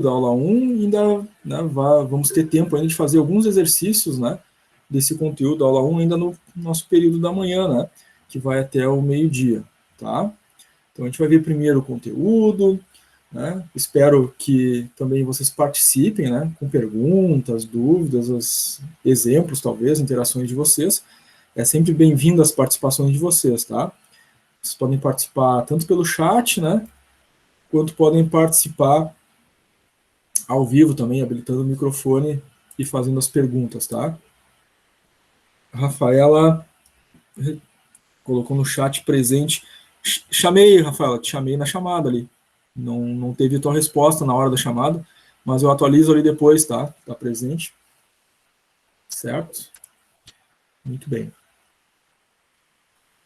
da aula 1, ainda, né, vamos ter tempo ainda de fazer alguns exercícios, né, desse conteúdo da aula 1 ainda no nosso período da manhã, né, que vai até o meio-dia, tá? Então a gente vai ver primeiro o conteúdo, né, espero que também vocês participem, né, com perguntas, dúvidas, exemplos, talvez, interações de vocês. É sempre bem-vindo as participações de vocês, tá? Vocês podem participar tanto pelo chat, né, quanto podem participar ao vivo também, habilitando o microfone e fazendo as perguntas, tá? A Rafaela colocou no chat presente. Chamei, Rafaela, te chamei na chamada ali. Não teve tua resposta na hora da chamada, mas eu atualizo ali depois, tá? Tá presente. Certo? Muito bem.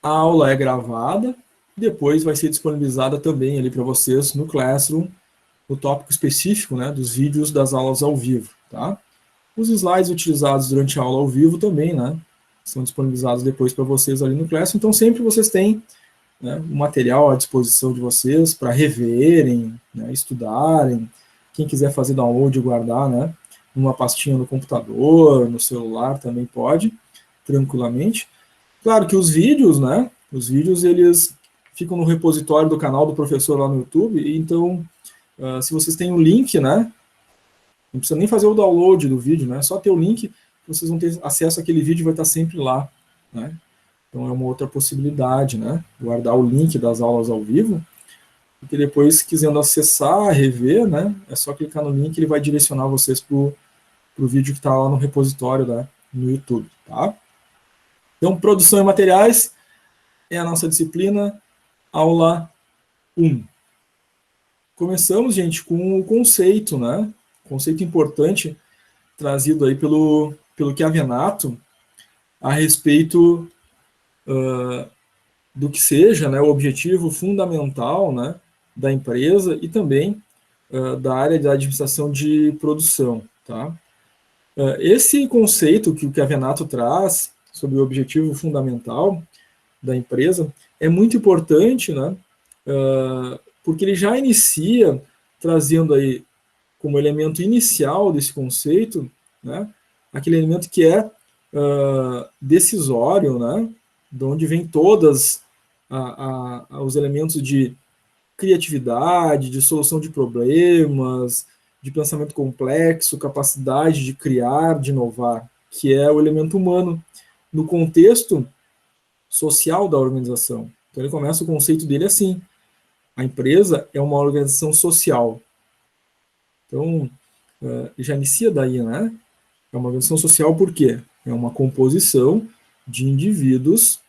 A aula é gravada, depois vai ser disponibilizada também ali para vocês no Classroom, o tópico específico, né, dos vídeos das aulas ao vivo, tá? Os slides utilizados durante a aula ao vivo também, né, são disponibilizados depois para vocês ali no Classroom, então sempre vocês têm, né, o material à disposição de vocês para reverem, né, estudarem, quem quiser fazer download e guardar, né, numa pastinha no computador, no celular também pode, tranquilamente. Claro que os vídeos, né, eles ficam no repositório do canal do professor lá no YouTube, então se vocês têm o link, né, não precisa nem fazer o download do vídeo, né, só ter o link, vocês vão ter acesso àquele vídeo e vai estar sempre lá, né. Então é uma outra possibilidade, né, guardar o link das aulas ao vivo, porque depois, quisendo acessar, rever, né, é só clicar no link, ele vai direcionar vocês para o vídeo que está lá no repositório, né, no YouTube, tá? Então, produção e materiais é a nossa disciplina, aula 1. Começamos, gente, com o conceito, né? Conceito importante trazido aí pelo Chiavenato a respeito do que seja, né, o objetivo fundamental, né, da empresa e também da área da administração de produção, tá? Esse conceito que o Chiavenato traz sobre o objetivo fundamental da empresa é muito importante, né, porque ele já inicia trazendo aí como elemento inicial desse conceito, né, aquele elemento que é decisório, né, de onde vem todas os elementos de criatividade, de solução de problemas, de pensamento complexo, capacidade de criar, de inovar, que é o elemento humano no contexto social da organização. Então ele começa o conceito dele assim: a empresa é uma organização social. Então já inicia daí, né? É uma organização social por quê? É uma composição de indivíduos,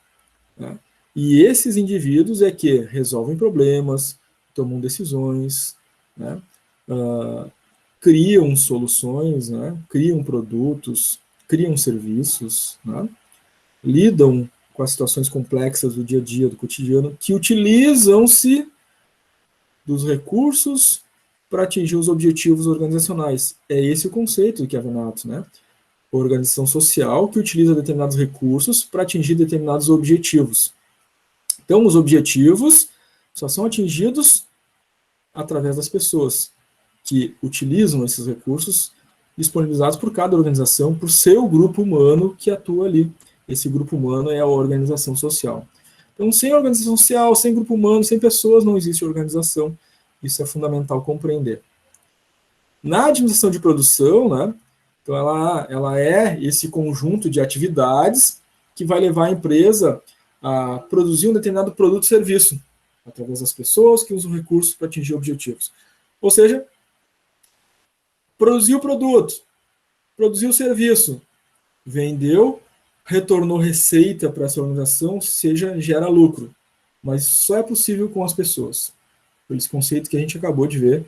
né? E esses indivíduos é que resolvem problemas, tomam decisões, né? Criam soluções, né? Criam produtos, criam serviços, né? Lidam com as situações complexas do dia a dia, do cotidiano, que utilizam-se dos recursos para atingir os objetivos organizacionais. É esse o conceito do Chiavenato, né? Organização social que utiliza determinados recursos para atingir determinados objetivos. Então, os objetivos só são atingidos através das pessoas que utilizam esses recursos disponibilizados por cada organização, por seu grupo humano que atua ali. Esse grupo humano é a organização social. Então, sem organização social, sem grupo humano, sem pessoas, não existe organização. Isso é fundamental compreender. Na administração de produção, né, então ela é esse conjunto de atividades que vai levar a empresa a produzir um determinado produto ou serviço, através das pessoas que usam recursos para atingir objetivos. Ou seja, produziu o produto, produziu o serviço, vendeu, retornou receita para essa organização, seja, gera lucro. Mas só é possível com as pessoas. Por esse conceito que a gente acabou de ver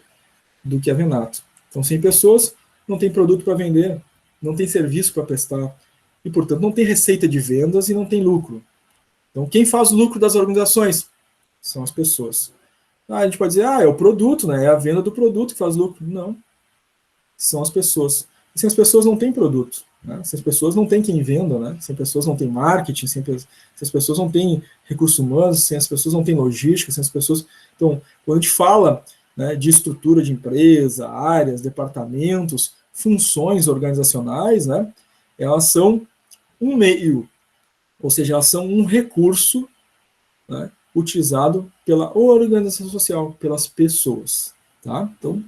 do Chiavenato. Então, sem pessoas, não tem produto para vender, não tem serviço para prestar, e, portanto, não tem receita de vendas e não tem lucro. Então, quem faz o lucro das organizações? São as pessoas. A gente pode dizer, é o produto, né? É a venda do produto que faz lucro. Não. São as pessoas. E sem as pessoas não tem produto. Né? Sem as pessoas não tem quem venda, né? Sem pessoas não tem marketing, sem as pessoas não tem recursos humanos, sem as pessoas não tem logística, sem as pessoas... Então, quando a gente fala né, de estrutura de empresa, áreas, departamentos, funções organizacionais, né, elas são um meio, ou seja, elas são um recurso, né, utilizado pela organização social, pelas pessoas. Tá? Então,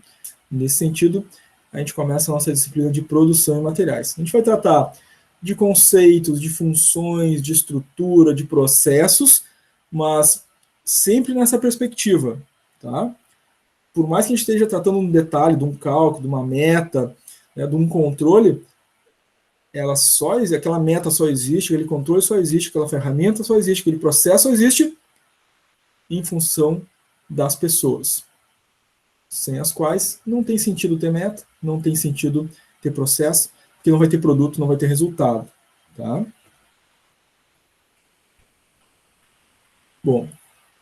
nesse sentido, a gente começa a nossa disciplina de produção e materiais. A gente vai tratar de conceitos, de funções, de estrutura, de processos, mas sempre nessa perspectiva. Tá? Por mais que a gente esteja tratando um detalhe, de um cálculo, de uma meta, né, de um controle, aquela meta só existe, aquele controle só existe, aquela ferramenta só existe, aquele processo só existe em função das pessoas, sem as quais não tem sentido ter meta, não tem sentido ter processo, porque não vai ter produto, não vai ter resultado. Tá? Bom,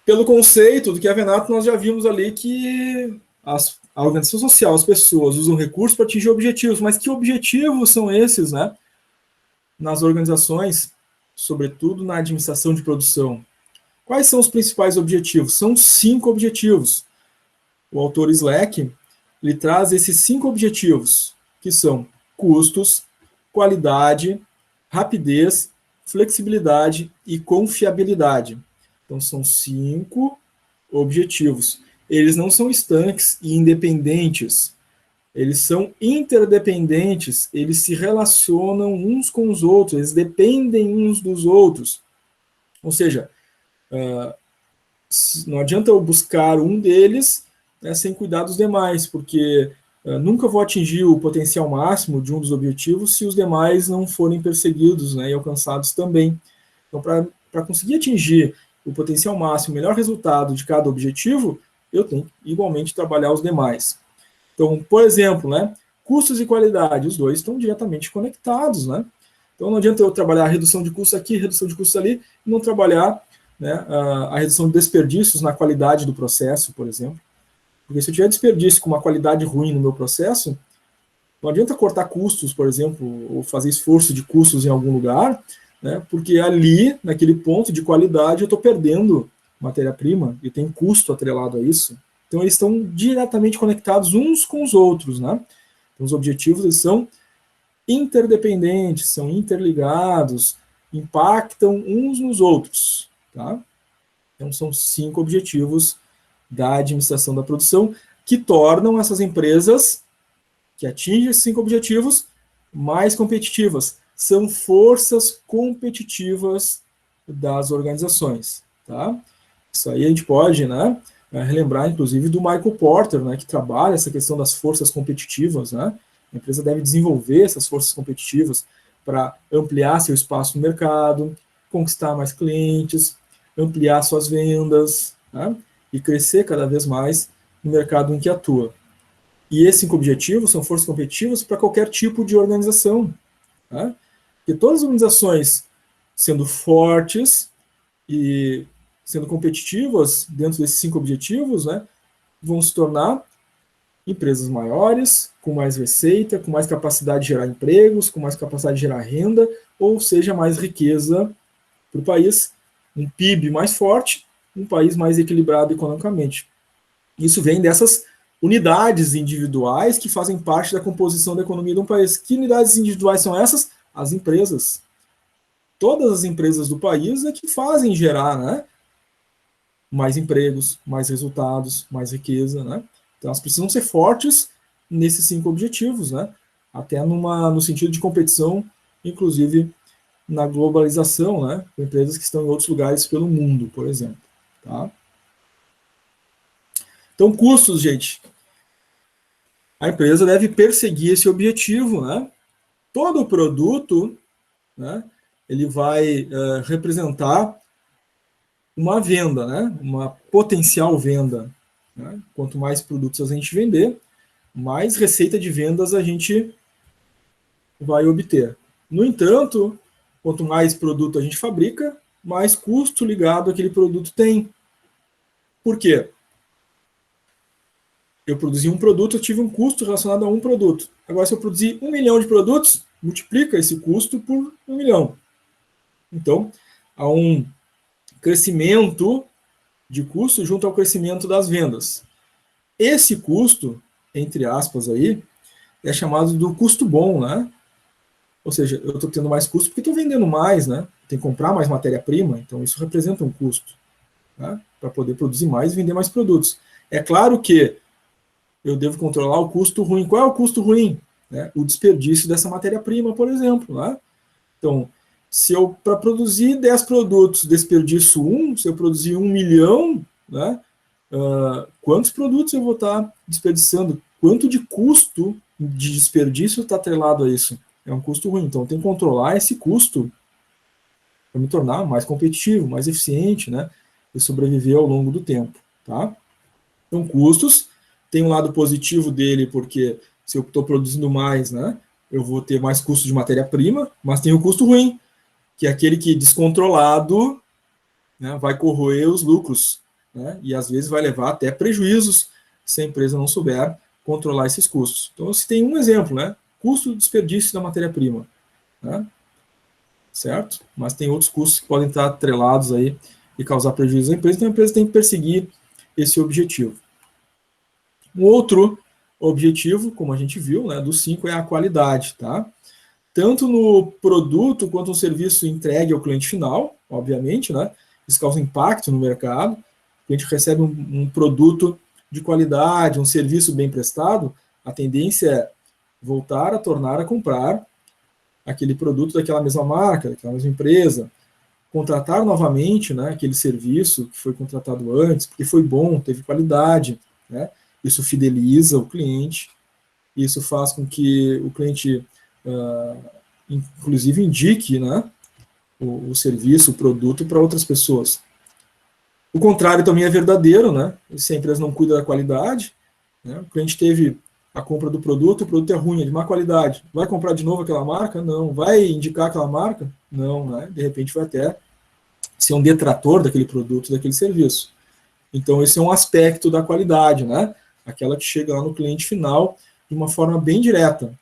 pelo conceito do que a Venato, nós já vimos ali que a organização social, as pessoas usam recursos para atingir objetivos, mas que objetivos são esses, né? Nas organizações, sobretudo na administração de produção. Quais são os principais objetivos? São 5 objetivos. O autor Slack, ele traz esses 5 objetivos, que são custos, qualidade, rapidez, flexibilidade e confiabilidade. Então, são 5 objetivos. Eles não são estanques e independentes. Eles são interdependentes, eles se relacionam uns com os outros, eles dependem uns dos outros. Ou seja, não adianta eu buscar um deles, né, sem cuidar dos demais, porque nunca vou atingir o potencial máximo de um dos objetivos se os demais não forem perseguidos, né, e alcançados também. Então, para conseguir atingir o potencial máximo, o melhor resultado de cada objetivo, eu tenho que igualmente trabalhar os demais. Então, por exemplo, né, custos e qualidade, os dois estão diretamente conectados, né? Então, não adianta eu trabalhar a redução de custos aqui, redução de custos ali, e não trabalhar, né, a redução de desperdícios na qualidade do processo, por exemplo. Porque se eu tiver desperdício com uma qualidade ruim no meu processo, não adianta cortar custos, por exemplo, ou fazer esforço de custos em algum lugar, né, porque ali, naquele ponto de qualidade, eu estou perdendo matéria-prima e tem custo atrelado a isso. Então, eles estão diretamente conectados uns com os outros, né? Então, os objetivos, eles são interdependentes, são interligados, impactam uns nos outros, tá? Então, são 5 objetivos da administração da produção que tornam essas empresas que atingem esses 5 objetivos mais competitivas. São forças competitivas das organizações, tá? Isso aí a gente pode, né, relembrar, inclusive, do Michael Porter, né, que trabalha essa questão das forças competitivas, né? A empresa deve desenvolver essas forças competitivas para ampliar seu espaço no mercado, conquistar mais clientes, ampliar suas vendas, né, e crescer cada vez mais no mercado em que atua. E esses 5 objetivos são forças competitivas para qualquer tipo de organização. Né? Porque todas as organizações sendo fortes e sendo competitivas dentro desses 5 objetivos, né, vão se tornar empresas maiores, com mais receita, com mais capacidade de gerar empregos, com mais capacidade de gerar renda, ou seja, mais riqueza para o país, um PIB mais forte, um país mais equilibrado economicamente. Isso vem dessas unidades individuais que fazem parte da composição da economia de um país. Que unidades individuais são essas? As empresas. Todas as empresas do país é que fazem gerar, né, mais empregos, mais resultados, mais riqueza, né? Então elas precisam ser fortes nesses 5 objetivos, né? Até no sentido de competição, inclusive na globalização, né? Com empresas que estão em outros lugares pelo mundo, por exemplo, tá? Então, custos, gente. A empresa deve perseguir esse objetivo, né? Todo produto, né, ele vai representar uma venda, né? Uma potencial venda. Né? Quanto mais produtos a gente vender, mais receita de vendas a gente vai obter. No entanto, quanto mais produto a gente fabrica, mais custo ligado àquele produto tem. Por quê? Eu produzi um produto, eu tive um custo relacionado a um produto. Agora, se eu produzir 1 milhão de produtos, multiplica esse custo por 1 milhão. Então, há um crescimento de custo junto ao crescimento das vendas. Esse custo, entre aspas aí, é chamado do custo bom, né? Ou seja, eu estou tendo mais custo porque estou vendendo mais, né? Tem que comprar mais matéria-prima, então isso representa um custo, né? Para poder produzir mais e vender mais produtos. É claro que eu devo controlar o custo ruim. Qual é o custo ruim? Né? O desperdício dessa matéria-prima, por exemplo, né? Então, se eu, para produzir 10 produtos, desperdiço um, se eu produzir 1 milhão, né, quantos produtos eu vou estar desperdiçando? Quanto de custo de desperdício está atrelado a isso? É um custo ruim. Então, eu tenho que controlar esse custo para me tornar mais competitivo, mais eficiente, né, e sobreviver ao longo do tempo. Tá? Então, custos, tem um lado positivo dele, porque se eu estou produzindo mais, né, eu vou ter mais custo de matéria-prima, mas tem o custo ruim, que é aquele que descontrolado, né, vai corroer os lucros, né, e às vezes vai levar até prejuízos se a empresa não souber controlar esses custos. Então, se tem um exemplo, né, custo do desperdício da matéria-prima, né, certo? Mas tem outros custos que podem estar atrelados aí e causar prejuízo à empresa, então a empresa tem que perseguir esse objetivo. Um outro objetivo, como a gente viu, né, dos 5 é a qualidade, tá? Tanto no produto quanto no serviço entregue ao cliente final, obviamente, né? Isso causa impacto no mercado. A gente recebe um produto de qualidade, um serviço bem prestado, a tendência é voltar a tornar a comprar aquele produto daquela mesma marca, daquela mesma empresa, contratar novamente, né, aquele serviço que foi contratado antes, porque foi bom, teve qualidade, né? Isso fideliza o cliente, isso faz com que o cliente, inclusive, indique, né, o serviço, o produto para outras pessoas. O contrário também é verdadeiro, né? Se a empresa não cuida da qualidade, né, o cliente teve a compra do produto, o produto é ruim, é de má qualidade. Vai comprar de novo aquela marca? Não. Vai indicar aquela marca? Não, né? De repente vai até ser um detrator daquele produto, daquele serviço. Então, esse é um aspecto da qualidade, né? Aquela que chega lá no cliente final de uma forma bem direta.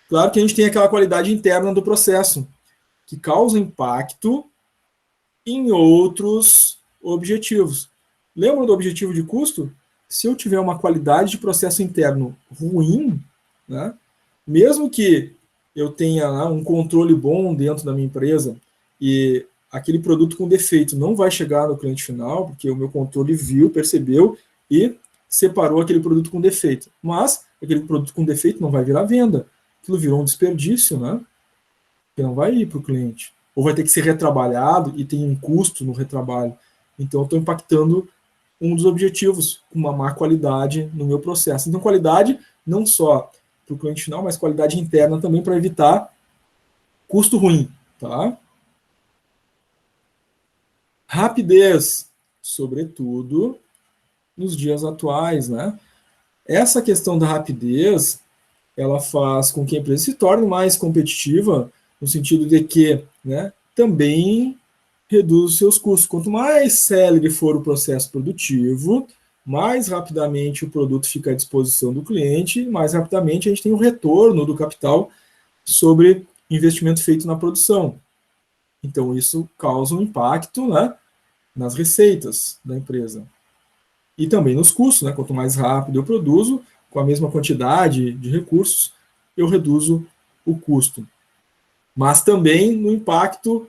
Claro que a gente tem aquela qualidade interna do processo, que causa impacto em outros objetivos. Lembram do objetivo de custo? Se eu tiver uma qualidade de processo interno ruim, né, mesmo que eu tenha, né, um controle bom dentro da minha empresa e aquele produto com defeito não vai chegar no cliente final, porque o meu controle viu, percebeu e separou aquele produto com defeito. Mas aquele produto com defeito não vai virar venda. Aquilo virou um desperdício, né? Que não vai ir para o cliente. Ou vai ter que ser retrabalhado e tem um custo no retrabalho. Então, eu estou impactando um dos objetivos, com uma má qualidade no meu processo. Então, qualidade não só para o cliente final, mas qualidade interna também para evitar custo ruim. Tá? Rapidez, sobretudo nos dias atuais, né? Essa questão da rapidez, ela faz com que a empresa se torne mais competitiva, no sentido de que, né, também reduz os seus custos. Quanto mais célere for o processo produtivo, mais rapidamente o produto fica à disposição do cliente, mais rapidamente a gente tem o retorno do capital sobre investimento feito na produção. Então, isso causa um impacto, né, nas receitas da empresa. E também nos custos, né? Quanto mais rápido eu produzo, com a mesma quantidade de recursos, eu reduzo o custo. Mas também no impacto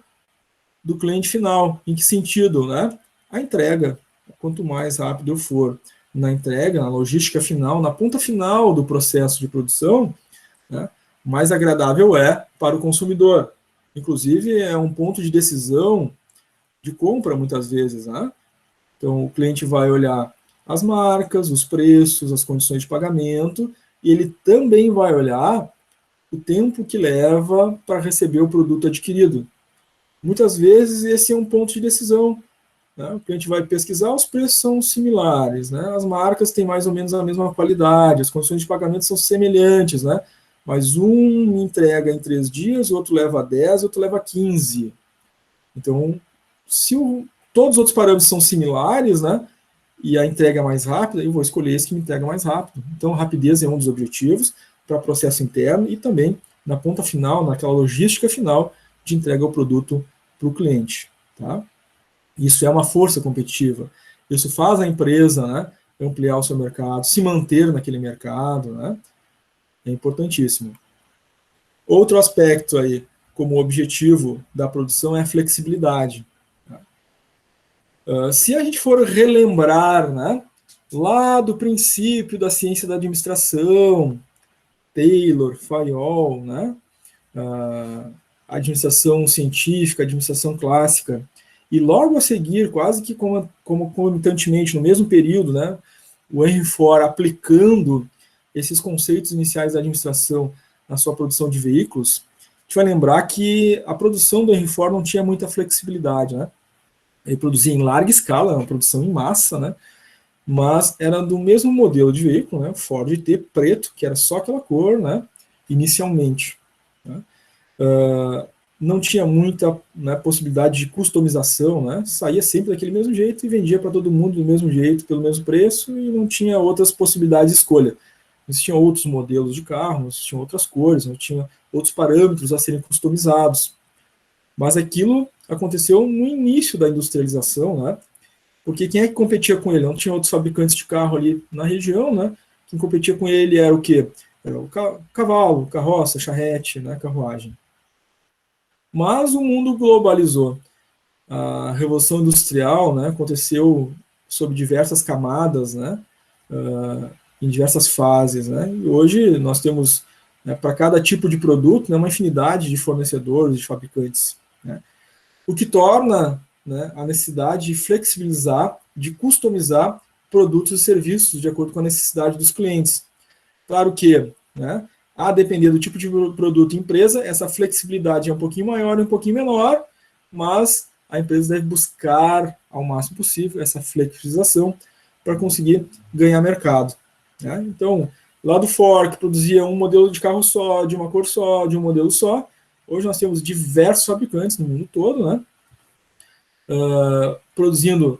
do cliente final. Em que sentido, né? A entrega. Quanto mais rápido eu for na entrega, na logística final, na ponta final do processo de produção, né, mais agradável é para o consumidor. Inclusive, é um ponto de decisão de compra, muitas vezes, né? Então, o cliente vai olhar as marcas, os preços, as condições de pagamento, e ele também vai olhar o tempo que leva para receber o produto adquirido. Muitas vezes, esse é um ponto de decisão. Né? O cliente vai pesquisar, os preços são similares, né? As marcas têm mais ou menos a mesma qualidade, as condições de pagamento são semelhantes, né? Mas um me entrega em 3 dias, o outro leva 10, o outro leva 15. Então, se todos os outros parâmetros são similares, né, e a entrega é mais rápida, eu vou escolher esse que me entrega mais rápido. Então, a rapidez é um dos objetivos para processo interno e também na ponta final, naquela logística final de entrega ao produto para o cliente. Tá? Isso é uma força competitiva. Isso faz a empresa, né, ampliar o seu mercado, se manter naquele mercado, né? É importantíssimo. Outro aspecto aí, como objetivo da produção, é a flexibilidade. Se a gente for relembrar, né, lá do princípio da ciência da administração, Taylor, Fayol, né, a administração científica, a administração clássica, e logo a seguir, quase que como concomitantemente, no mesmo período, né, o Henry Ford aplicando esses conceitos iniciais da administração na sua produção de veículos, a gente vai lembrar que a produção do Henry Ford não tinha muita flexibilidade, né? Ele produzia em larga escala, uma produção em massa, né? Mas era do mesmo modelo de veículo, né? Ford T preto, que era só aquela cor, né? Inicialmente. Né? Não tinha muita, né, possibilidade de customização, né? Saía sempre daquele mesmo jeito e vendia para todo mundo do mesmo jeito, pelo mesmo preço, e não tinha outras possibilidades de escolha. Existiam outros modelos de carro, existiam outras cores, não tinha outros parâmetros a serem customizados. Mas aquilo aconteceu no início da industrialização, né? Porque quem é que competia com ele? Não tinha outros fabricantes de carro ali na região, né? Quem competia com ele era o quê? Era o cavalo, carroça, charrete, né? Carruagem. Mas o mundo globalizou. A Revolução Industrial, né, aconteceu sob diversas camadas, né, em diversas fases. Né, e hoje nós temos, né, para cada tipo de produto, né, uma infinidade de fornecedores, de fabricantes. Né, o que torna, né, a necessidade de flexibilizar, de customizar produtos e serviços de acordo com a necessidade dos clientes. Claro que, né, a depender do tipo de produto e empresa, essa flexibilidade é um pouquinho maior e um pouquinho menor, mas a empresa deve buscar ao máximo possível essa flexibilização para conseguir ganhar mercado. Né? Então, lá do Ford, que produzia um modelo de carro só, de uma cor só, de um modelo só, hoje nós temos diversos fabricantes no mundo todo, né? Produzindo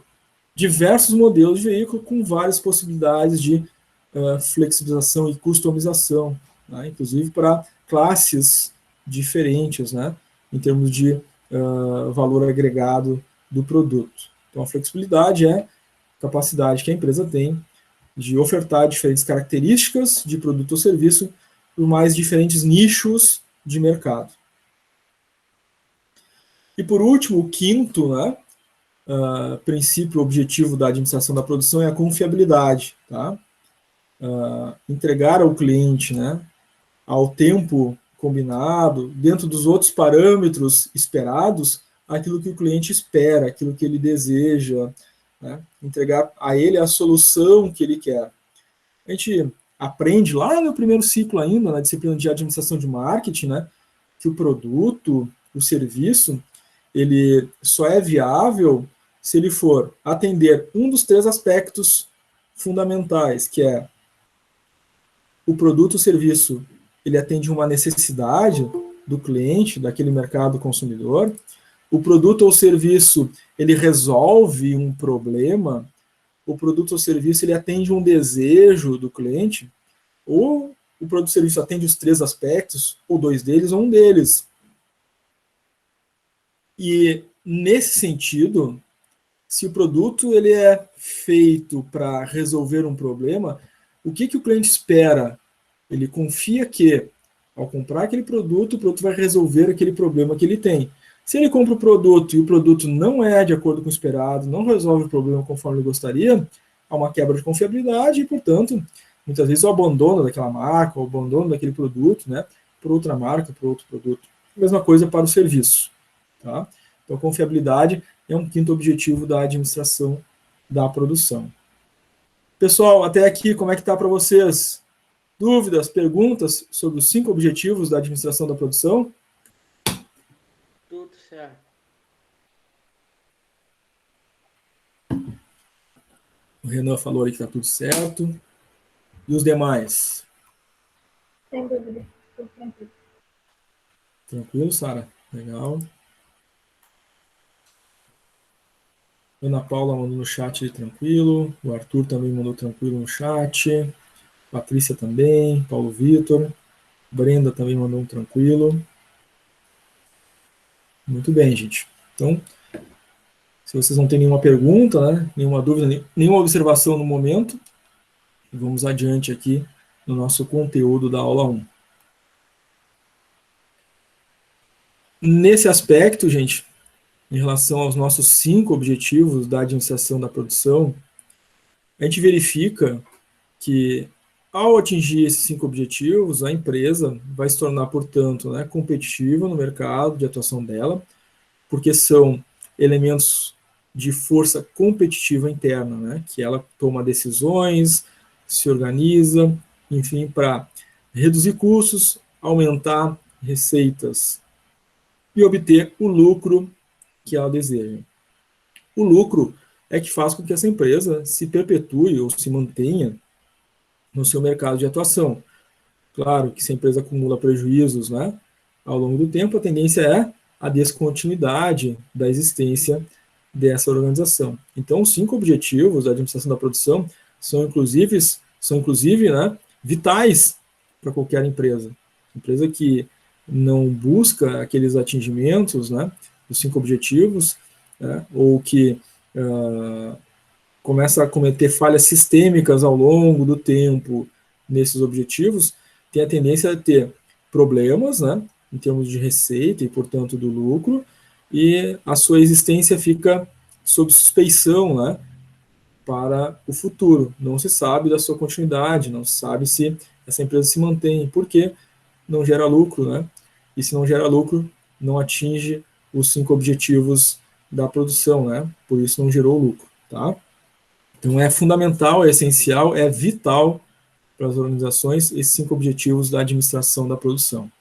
diversos modelos de veículo com várias possibilidades de flexibilização e customização, né? Inclusive para classes diferentes, né? Em termos de valor agregado do produto. Então, a flexibilidade é a capacidade que a empresa tem de ofertar diferentes características de produto ou serviço para mais diferentes nichos de mercado. E por último, o quinto, né, princípio objetivo da administração da produção é a confiabilidade, tá? Entregar ao cliente, né, ao tempo combinado, dentro dos outros parâmetros esperados, aquilo que o cliente espera, aquilo que ele deseja, né? Entregar a ele a solução que ele quer. A gente aprende lá no primeiro ciclo ainda, na disciplina de administração de marketing, né, que o produto, o serviço, ele só é viável se ele for atender um dos três aspectos fundamentais, que é o produto ou serviço, ele atende uma necessidade do cliente, daquele mercado consumidor. O produto ou serviço, ele resolve um problema. O produto ou serviço, ele atende um desejo do cliente. Ou o produto ou serviço atende os três aspectos, ou dois deles, ou um deles. E, nesse sentido, se o produto ele é feito para resolver um problema, o que o cliente espera? Ele confia que, ao comprar aquele produto, o produto vai resolver aquele problema que ele tem. Se ele compra o produto e o produto não é de acordo com o esperado, não resolve o problema conforme ele gostaria, há uma quebra de confiabilidade e, portanto, muitas vezes o abandono daquela marca, o abandono daquele produto, né, por outra marca, por outro produto. A mesma coisa para o serviço. Tá? Então, a confiabilidade é um quinto objetivo da administração da produção. Pessoal, até aqui, como é que está para vocês? Dúvidas, perguntas sobre os 5 objetivos da administração da produção? Tudo certo. O Renan falou aí que está tudo certo. E os demais? Sem dúvida, tudo tranquilo. Tranquilo, Sara? Legal. Ana Paula mandou no chat tranquilo. O Arthur também mandou tranquilo no chat. Patrícia também. Paulo Vitor. Brenda também mandou um tranquilo. Muito bem, gente. Então, se vocês não têm nenhuma pergunta, né, nenhuma dúvida, nenhuma observação no momento, Vamos adiante aqui no nosso conteúdo da aula 1. Nesse aspecto, gente, em relação aos nossos 5 objetivos da administração da produção, a gente verifica que, ao atingir esses 5 objetivos, a empresa vai se tornar, portanto, né, competitiva no mercado de atuação dela, porque são elementos de força competitiva interna, né, que ela toma decisões, se organiza, enfim, para reduzir custos, aumentar receitas e obter o lucro que ela deseja. O lucro é que faz com que essa empresa se perpetue ou se mantenha no seu mercado de atuação. Claro que se a empresa acumula prejuízos, né, ao longo do tempo, a tendência é a descontinuidade da existência dessa organização. Então, os 5 objetivos da administração da produção são inclusive, né, vitais para qualquer empresa. Empresa que não busca aqueles atingimentos, né, dos 5 objetivos, né, ou que começa a cometer falhas sistêmicas ao longo do tempo nesses objetivos, tem a tendência a ter problemas, né, em termos de receita e, portanto, do lucro, e a sua existência fica sob suspeição, né, para o futuro. Não se sabe da sua continuidade, não se sabe se essa empresa se mantém, porque não gera lucro, né? E se não gera lucro, não atinge os 5 objetivos da produção, né? Por isso não gerou lucro, tá? Então é fundamental, é essencial, é vital para as organizações esses 5 objetivos da administração da produção.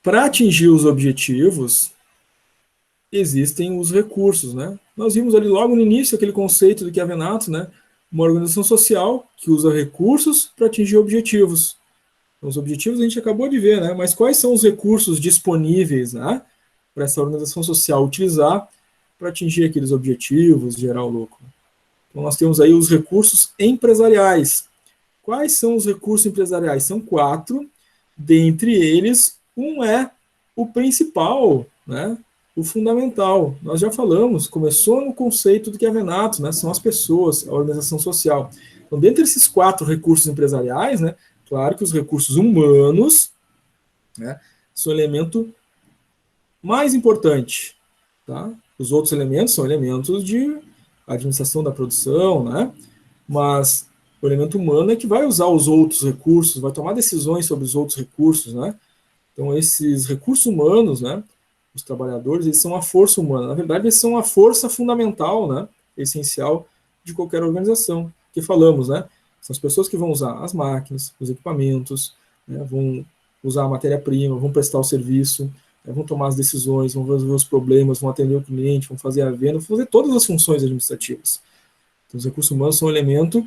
Para atingir os objetivos, existem os recursos, né? Nós vimos ali logo no início aquele conceito do Chiavenato, né? Uma organização social que usa recursos para atingir objetivos. Então, os objetivos a gente acabou de ver, né? Mas quais são os recursos disponíveis, né, para essa organização social utilizar para atingir aqueles objetivos, gerar o lucro? Então, nós temos aí os recursos empresariais. Quais são os recursos empresariais? São 4. Dentre eles, um é o principal, né? O fundamental. Nós já falamos, começou no conceito do Chiavenato, né? São as pessoas, a organização social. Então, dentre esses 4 recursos empresariais, né, claro que os recursos humanos, né, são o elemento mais importante. Tá? Os outros elementos são elementos de administração da produção, né? Mas o elemento humano é que vai usar os outros recursos, vai tomar decisões sobre os outros recursos, né? Então, esses recursos humanos, né, os trabalhadores, eles são a força humana. Na verdade, eles são a força fundamental, né, essencial de qualquer organização. Que falamos, né? São as pessoas que vão usar as máquinas, os equipamentos, né, vão usar a matéria-prima, vão prestar o serviço, né, vão tomar as decisões, vão resolver os problemas, vão atender o cliente, vão fazer a venda, vão fazer todas as funções administrativas. Então, os recursos humanos são um elemento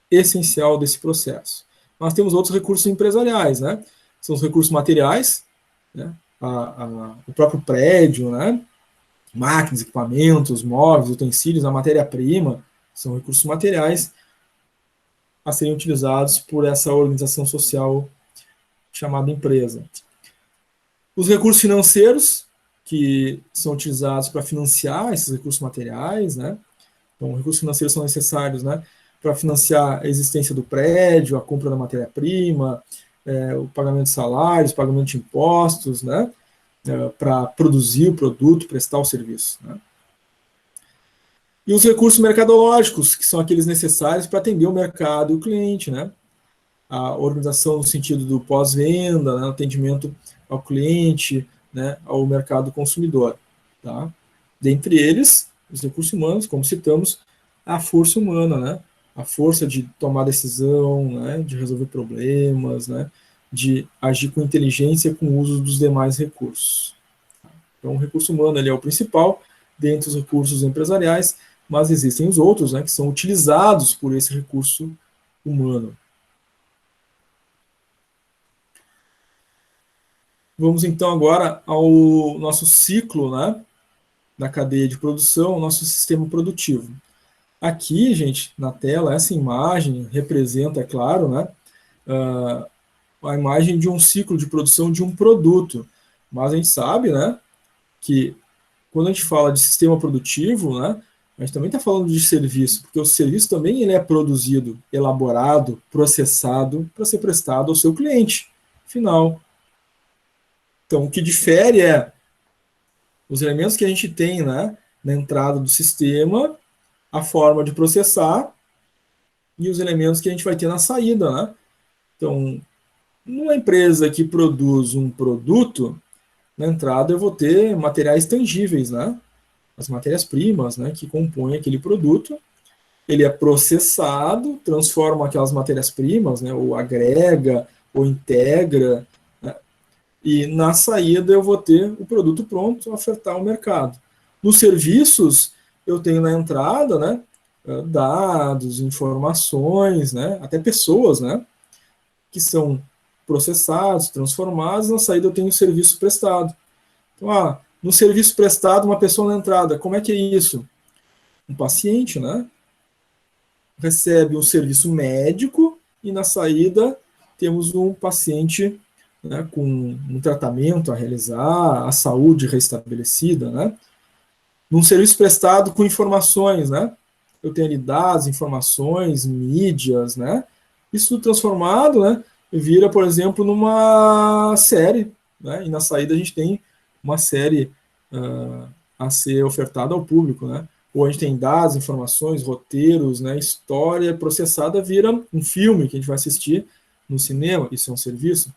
essencial desse processo. Nós temos outros recursos empresariais, né? São os recursos materiais, né? O próprio prédio, né? Máquinas, equipamentos, móveis, utensílios, a matéria-prima, são recursos materiais a serem utilizados por essa organização social chamada empresa. Os recursos financeiros, que são utilizados para financiar esses recursos materiais, né? Então, recursos financeiros são necessários, né, para financiar a existência do prédio, a compra da matéria-prima, o pagamento de salários, pagamento de impostos, né, para produzir o produto, prestar o serviço. Né. E os recursos mercadológicos, que são aqueles necessários para atender o mercado e o cliente, né, a organização no sentido do pós-venda, né, atendimento ao cliente, né, ao mercado consumidor. Tá. Dentre eles, os recursos humanos, como citamos, a força humana, né, a força de tomar decisão, né, de resolver problemas, né, de agir com inteligência com o uso dos demais recursos. Então, o recurso humano ele é o principal dentre os recursos empresariais, mas existem os outros, né, que são utilizados por esse recurso humano. Vamos então agora ao nosso ciclo, né, da cadeia de produção, o nosso sistema produtivo. Aqui, gente, na tela, essa imagem representa, é claro, né, a imagem de um ciclo de produção de um produto. Mas a gente sabe, né, que quando a gente fala de sistema produtivo, né, A gente também está falando de serviço, porque o serviço também ele é produzido, elaborado, processado para ser prestado ao seu cliente final. Então, o que difere é os elementos que a gente tem, né, na entrada do sistema, a forma de processar e os elementos que a gente vai ter na saída, né? Então, numa empresa que produz um produto, na entrada eu vou ter materiais tangíveis, né? As matérias-primas, né, que compõem aquele produto. Ele é processado, transforma aquelas matérias-primas, né, ou agrega, ou integra, né, e na saída eu vou ter o produto pronto a ofertar ao mercado. Nos serviços, eu tenho na entrada, né, dados, informações, né, até pessoas, né, que são processados, transformados, na saída eu tenho o serviço prestado. Então, no serviço prestado, uma pessoa na entrada, como é que é isso? Um paciente, né, recebe um serviço médico e na saída temos um paciente, né, com um tratamento a realizar, a saúde restabelecida, né? Num serviço prestado com informações, né? Eu tenho ali dados, informações, mídias, né? Isso transformado, né, vira, por exemplo, numa série, né? E na saída a gente tem uma série a ser ofertada ao público, né? Ou a gente tem dados, informações, roteiros, né, história processada vira um filme que a gente vai assistir no cinema, isso é um serviço.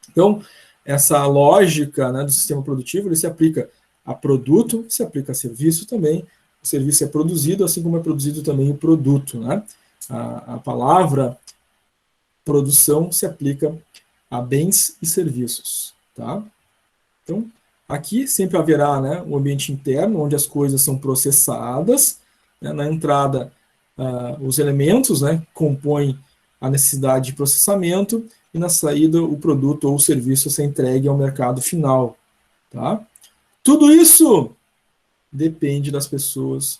Então, essa lógica, né, do sistema produtivo, ele se aplica a produto, se aplica a serviço também. O serviço é produzido, assim como é produzido também o produto, né? A palavra produção se aplica a bens e serviços, tá? Então, aqui sempre haverá, né, um ambiente interno, onde as coisas são processadas, né, na entrada, os elementos, né, compõem a necessidade de processamento, e na saída o produto ou o serviço ser entregue ao mercado final. Tá? Tudo isso depende das pessoas,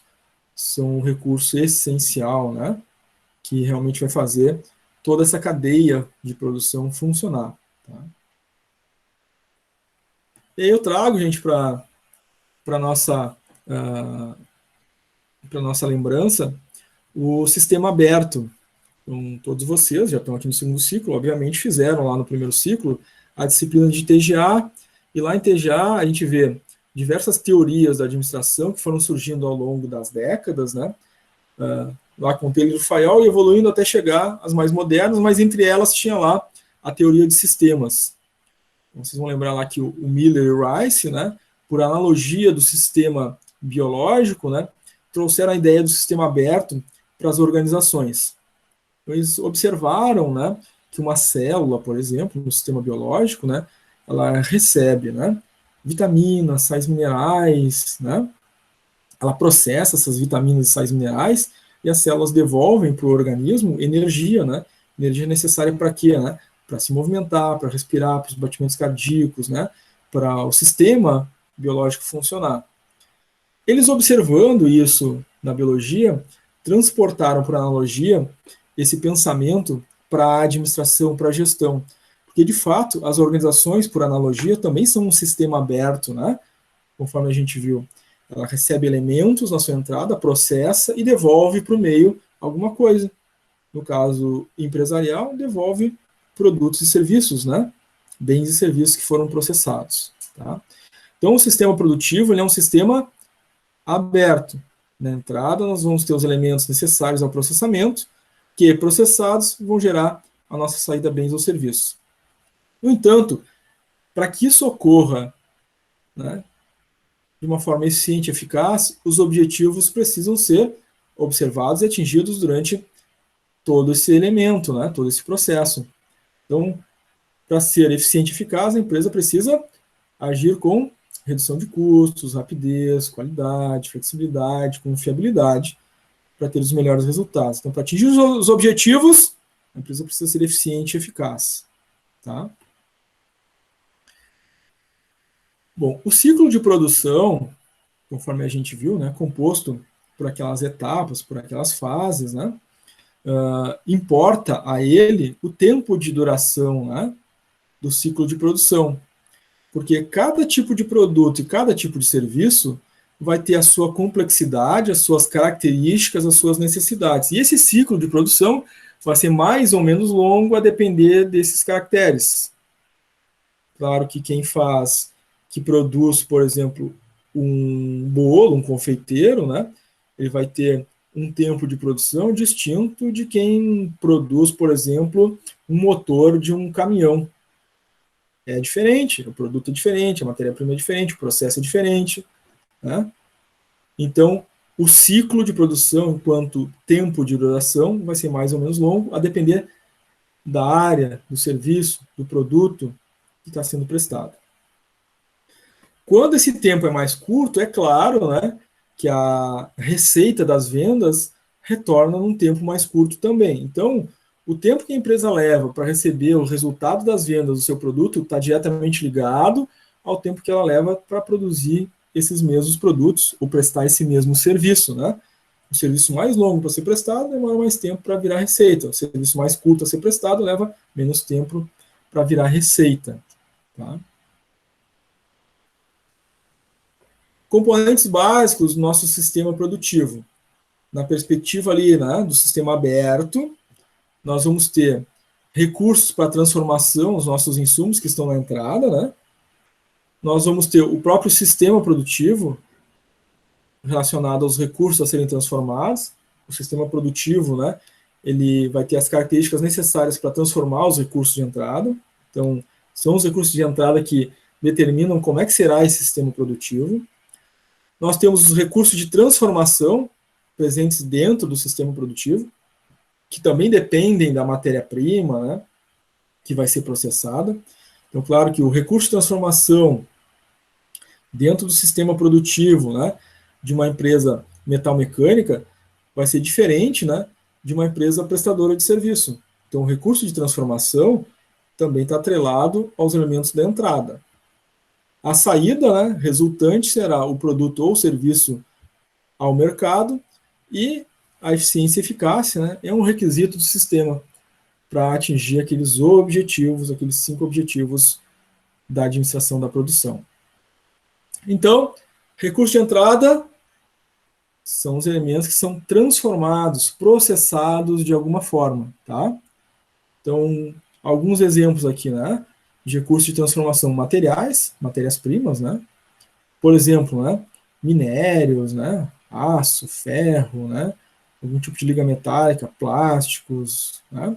são um recurso essencial, né, que realmente vai fazer toda essa cadeia de produção funcionar. Tá? E aí eu trago, gente, para nossa para nossa lembrança o sistema aberto. Então, todos vocês já estão aqui no segundo ciclo, obviamente fizeram lá no primeiro ciclo a disciplina de TGA, e lá em TGA a gente vê diversas teorias da administração que foram surgindo ao longo das décadas, né? Lá com Taylor e Fayol, e evoluindo até chegar às mais modernas, mas entre elas tinha lá a teoria de sistemas. Então, vocês vão lembrar lá que o Miller e o Rice, né, por analogia do sistema biológico, né, trouxeram a ideia do sistema aberto para as organizações. Então, eles observaram, né, que uma célula, por exemplo, no sistema biológico, né, ela recebe, né, vitaminas, sais minerais, né, ela processa essas vitaminas e sais minerais e as células devolvem para o organismo energia, né, energia necessária para quê, né, para se movimentar, para respirar, para os batimentos cardíacos, né, para o sistema biológico funcionar. Eles observando isso na biologia, transportaram por analogia esse pensamento para a administração, para a gestão. Porque, de fato, as organizações, por analogia, também são um sistema aberto, né? Conforme a gente viu. Ela recebe elementos na sua entrada, processa e devolve para o meio alguma coisa. No caso empresarial, devolve produtos e serviços, né? Bens e serviços que foram processados. Tá? Então, o sistema produtivo ele é um sistema aberto. Na entrada, nós vamos ter os elementos necessários ao processamento, que, processados, vão gerar a nossa saída bens ou serviços. No entanto, para que isso ocorra, né, de uma forma eficiente e eficaz, os objetivos precisam ser observados e atingidos durante todo esse elemento, né, todo esse processo. Então, para ser eficiente e eficaz, a empresa precisa agir com redução de custos, rapidez, qualidade, flexibilidade, confiabilidade, para ter os melhores resultados. Então, para atingir os objetivos, a empresa precisa ser eficiente e eficaz. Tá? Bom, o ciclo de produção, conforme a gente viu, né, composto por aquelas etapas, por aquelas fases, né, importa a ele o tempo de duração, né, do ciclo de produção. Porque cada tipo de produto e cada tipo de serviço vai ter a sua complexidade, as suas características, as suas necessidades. E esse ciclo de produção vai ser mais ou menos longo a depender desses caracteres. Claro que que produz, por exemplo, um bolo, um confeiteiro, né? Ele vai ter um tempo de produção distinto de quem produz, por exemplo, um motor de um caminhão. É diferente, o produto é diferente, a matéria-prima é diferente, o processo é diferente, né? Então, o ciclo de produção, enquanto tempo de duração, vai ser mais ou menos longo, a depender da área, do serviço, do produto que está sendo prestado. Quando esse tempo é mais curto, é claro, né, que a receita das vendas retorna num tempo mais curto também. Então, o tempo que a empresa leva para receber o resultado das vendas do seu produto está diretamente ligado ao tempo que ela leva para produzir esses mesmos produtos ou prestar esse mesmo serviço, né? O serviço mais longo para ser prestado demora mais tempo para virar receita. O serviço mais curto a ser prestado leva menos tempo para virar receita. Tá? Componentes básicos do nosso sistema produtivo. Na perspectiva ali, né, do sistema aberto, nós vamos ter recursos para transformação, os nossos insumos que estão na entrada, né? Nós vamos ter o próprio sistema produtivo relacionado aos recursos a serem transformados. O sistema produtivo, né, ele vai ter as características necessárias para transformar os recursos de entrada. Então, são os recursos de entrada que determinam como é que será esse sistema produtivo. Nós temos os recursos de transformação presentes dentro do sistema produtivo, que também dependem da matéria-prima, né, que vai ser processada. Então, claro que o recurso de transformação dentro do sistema produtivo, né, de uma empresa metalmecânica vai ser diferente, né, de uma empresa prestadora de serviço. Então, o recurso de transformação também está atrelado aos elementos da entrada. A saída, né, resultante será o produto ou serviço ao mercado, e a eficiência e eficácia, né, é um requisito do sistema para atingir aqueles objetivos, aqueles 5 objetivos da administração da produção. Então, recurso de entrada são os elementos que são transformados, processados de alguma forma, tá? Então, alguns exemplos aqui, né, de recursos de transformação materiais, matérias-primas, né? Por exemplo, né, minérios, né, aço, ferro, né, algum tipo de liga metálica, plásticos, né,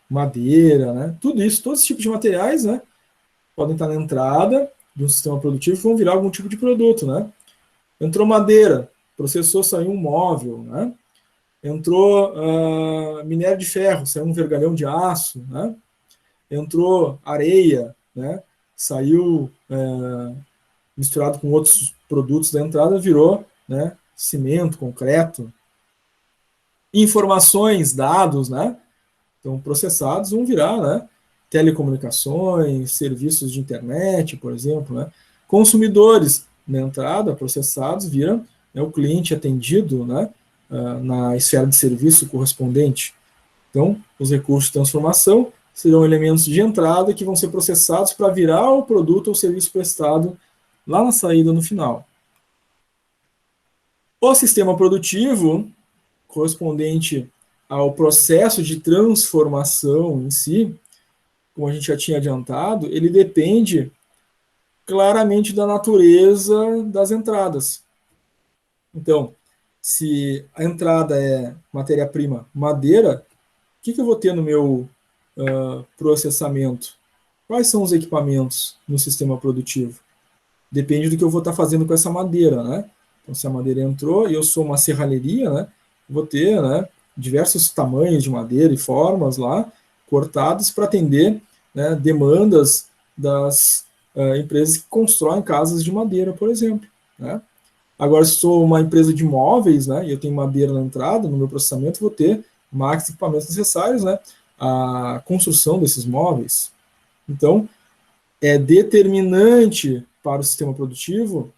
madeira, né, tudo isso, todos esses tipos de materiais, né, podem estar na entrada de um sistema produtivo e vão virar algum tipo de produto, né. Entrou madeira, processou, saiu um móvel, né. Entrou minério de ferro, saiu um vergalhão de aço, né. Entrou areia, né, saiu misturado com outros produtos da entrada, virou, né, cimento, concreto. Informações, dados, né, então processados vão virar, né, telecomunicações, serviços de internet, por exemplo, né. Consumidores na entrada, processados, viram, né, o cliente atendido, né, na esfera de serviço correspondente. Então, os recursos de transformação serão elementos de entrada que vão ser processados para virar o produto ou serviço prestado lá na saída, no final. O sistema produtivo, correspondente ao processo de transformação em si, como a gente já tinha adiantado, ele depende claramente da natureza das entradas. Então, se a entrada é matéria-prima madeira, o que eu vou ter no meu processamento? Quais são os equipamentos no sistema produtivo? Depende do que eu vou estar fazendo com essa madeira, né? Então, se a madeira entrou e eu sou uma serralheria, né, vou ter, né, diversos tamanhos de madeira e formas lá, cortados para atender, né, demandas das empresas que constroem casas de madeira, por exemplo, né? Agora, se sou uma empresa de móveis, né, e eu tenho madeira na entrada, no meu processamento, vou ter máquinas e equipamentos necessários, né, a construção desses móveis. Então, é determinante para o sistema produtivo,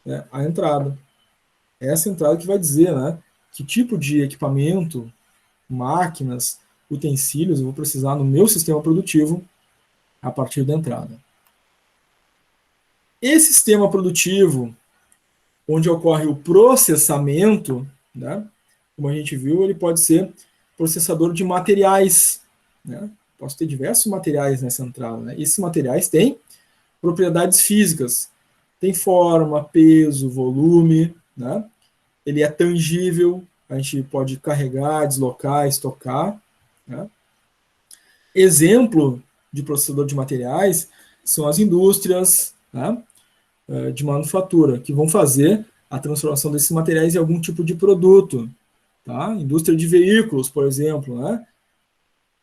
né, a entrada. É essa entrada que vai dizer, né, que tipo de equipamento, máquinas, utensílios eu vou precisar no meu sistema produtivo a partir da entrada. Esse sistema produtivo, onde ocorre o processamento, né? Como a gente viu, ele pode ser processador de materiais, né? Posso ter diversos materiais nessa entrada, né? Esses materiais têm propriedades físicas, tem forma, peso, volume, né? Ele é tangível, a gente pode carregar, deslocar, estocar, né? Exemplo de processador de materiais são as indústrias, né, de manufatura, que vão fazer a transformação desses materiais em algum tipo de produto. Tá? Indústria de veículos, por exemplo, né?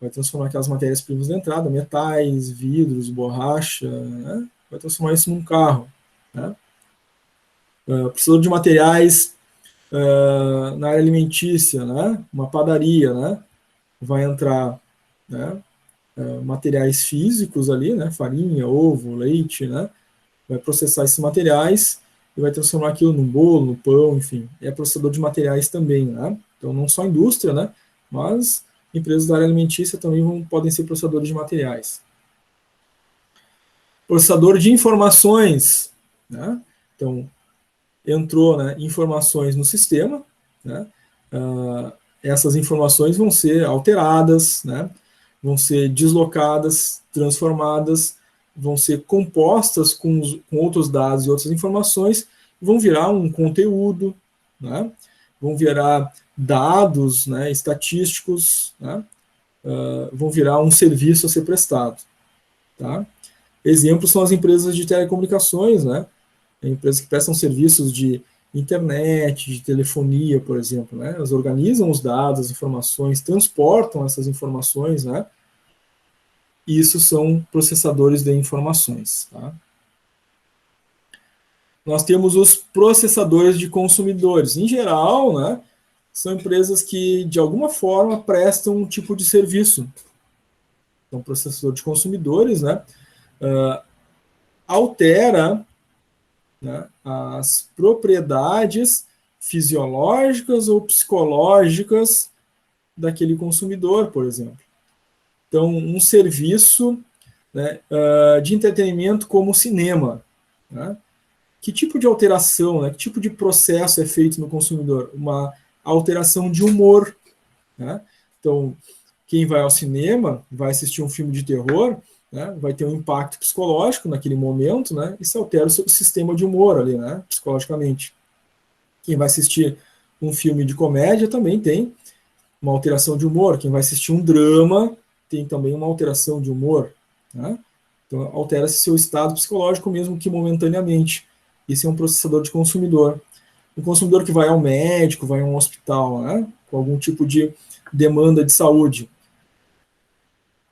Vai transformar aquelas matérias-primas da entrada, metais, vidros, borracha, né? Vai transformar isso num carro. Né? Processador de materiais na área alimentícia, né? Uma padaria, né? Vai entrar, né, materiais físicos ali, né? Farinha, ovo, leite, né? Vai processar esses materiais e vai transformar aquilo num bolo, no pão, enfim. É processador de materiais também, né? Então, não só a indústria, né? Mas empresas da área alimentícia também podem ser processadores de materiais. Processador de informações, né? Então, entrou, né, informações no sistema, né? Essas informações vão ser alteradas, né? Vão ser deslocadas, transformadas, vão ser compostas com outros dados e outras informações, vão virar um conteúdo, né? Vão virar dados, né, estatísticos, né? Vão virar um serviço a ser prestado. Tá? Exemplos são as empresas de telecomunicações, né? Empresas que prestam serviços de internet, de telefonia, por exemplo, né? Elas organizam os dados, as informações, transportam essas informações, né? E isso são processadores de informações. Tá? Nós temos os processadores de consumidores. Em geral, né, são empresas que, de alguma forma, prestam um tipo de serviço. Então, processador de consumidores, né, altera, né, as propriedades fisiológicas ou psicológicas daquele consumidor, por exemplo. Então, um serviço, né, de entretenimento como o cinema, né? Que tipo de alteração, né, que tipo de processo é feito no consumidor? Uma alteração de humor. Né? Então, quem vai ao cinema, vai assistir um filme de terror, né, vai ter um impacto psicológico naquele momento, né, e isso altera o seu sistema de humor ali, né, psicologicamente. Quem vai assistir um filme de comédia também tem uma alteração de humor. Quem vai assistir um drama tem também uma alteração de humor. Né? Então, altera-se seu estado psicológico, mesmo que momentaneamente. Isso é um processador de consumidor. Um consumidor que vai ao médico, vai a um hospital, né, com algum tipo de demanda de saúde.